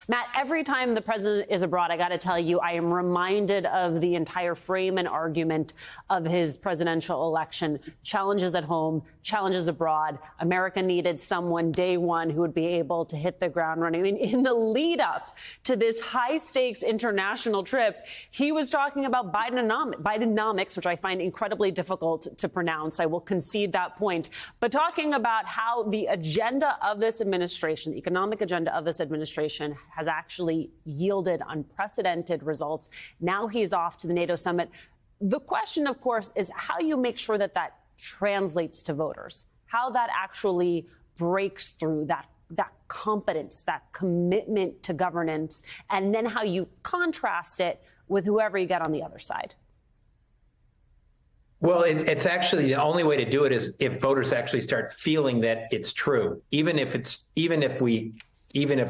Matt, every time the president is abroad, I got to tell you, I am reminded of the entire frame and argument of his presidential election. Challenges at home, challenges abroad. America needed someone day one who would be able to hit the ground running. I mean, in the lead up to this high stakes international trip, he was talking about Bidenomics, which I find incredibly difficult to pronounce. I will concede that point. But talking about how the agenda of this administration, the economic agenda of this administration, has actually yielded unprecedented results. Now he's off to the NATO summit. The question, of course, is how you make sure that that translates to voters, how that actually breaks through that competence, that commitment to governance, and then how you contrast it with whoever you get on the other side. Well, it's actually the only way to do it is if voters actually start feeling that it's true, even if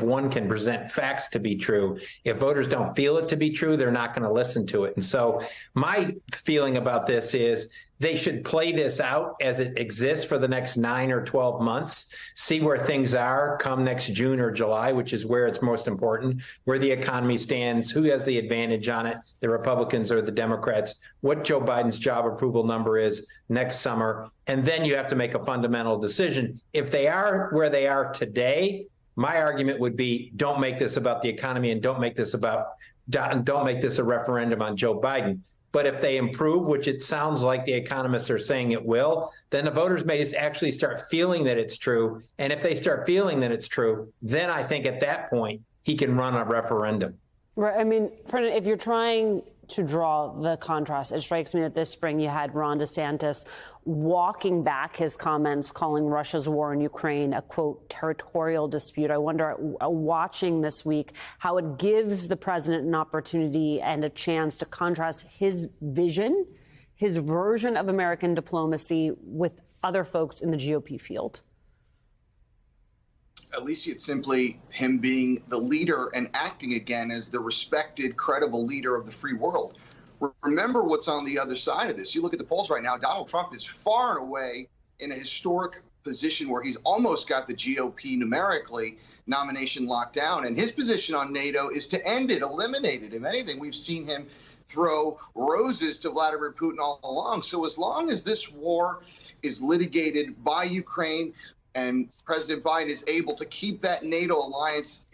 one can present facts to be true, if voters don't feel it to be true, they're not going to listen to it. And so my feeling about this is they should play this out as it exists for the next 9 or 12 months, see where things are come next June or July, which is where it's most important, where the economy stands, who has the advantage on it, the Republicans or the Democrats, what Joe Biden's job approval number is next summer. And then you have to make a fundamental decision. If they are where they are today, my argument would be don't make this about the economy and don't make this a referendum on Joe Biden. But if they improve, which it sounds like the economists are saying it will, then the voters may actually start feeling that it's true. And if they start feeling that it's true, then I think at that point he can run a referendum. Right. I mean, if you're trying to draw the contrast, it strikes me that this spring you had Ron DeSantis walking back his comments, calling Russia's war in Ukraine a, quote, territorial dispute. I wonder, watching this week, how it gives the president an opportunity and a chance to contrast his vision, his version of American diplomacy with other folks in the GOP field. Alicia, it's simply him being the leader and acting again as the respected, credible leader of the free world. Remember what's on the other side of this. You look at the polls right now, Donald Trump is far and away in a historic position where he's almost got the GOP numerically nomination locked down. And his position on NATO is to end it, eliminate it. If anything, we've seen him throw roses to Vladimir Putin all along. So as long as this war is litigated by Ukraine, and President Biden is able to keep that NATO alliance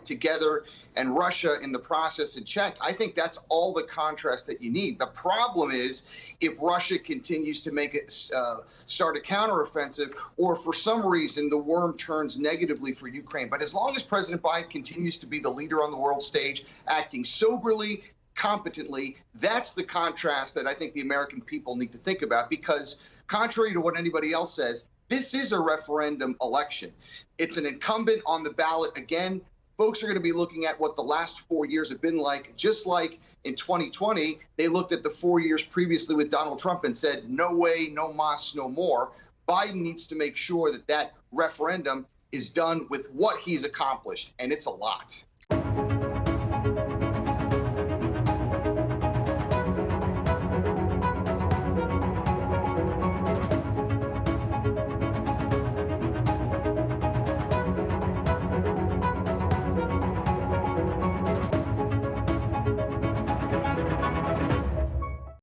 together and Russia in the process in check, I think that's all the contrast that you need. The problem is if Russia continues to make it start a counteroffensive, or for some reason the worm turns negatively for Ukraine. But as long as President Biden continues to be the leader on the world stage, acting soberly, competently, that's the contrast that I think the American people need to think about, because contrary to what anybody else says, this is a referendum election. It's an incumbent on the ballot again. Folks are going to be looking at what the last 4 years have been like, just like in 2020, they looked at the 4 years previously with Donald Trump and said, no way, no mas, no more. Biden needs to make sure that that referendum is done with what he's accomplished, and it's a lot.